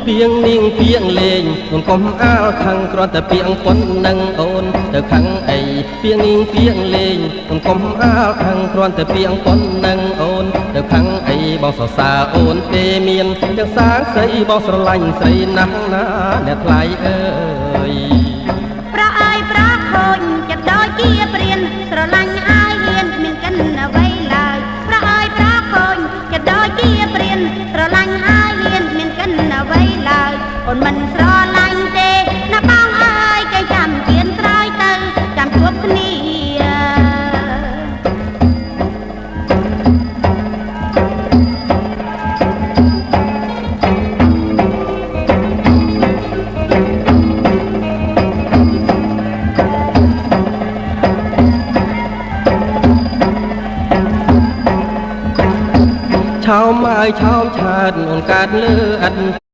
ពីងនាងពីងលេងអូនកុំអាលខាងគ្រាន់តែពីងប៉ុននឹងអូនទៅខាងអីពីងនាងពីងលេងអូនកុំអាលខាងគ្រាន់តែពីងប៉ុននឹងអូនទៅខាងអីបងសរសើរអូនទេមានទាំងសាងស្រីបងស្រឡាញ់ស្រីណាស់ណាអ្នកថ្លៃអើយប្រអើយប្រខូចចិត្តដូចជាព្រានស្រឡាញ់អាយហ៊ានមានកិនអ្វីឡើយប្រអើយប្រខូចចិត្តដូចជាព្រានស្រឡាញ់អាយហ៊ានមានកិនអ្វីឡើយអូនមិនស្រឡាញ់ទេណាបងអើយគេចាំគៀនក្រោយទៅចាំជួបគ្នាឆោមអើយឆោមឆាតអូនកើតលើអត់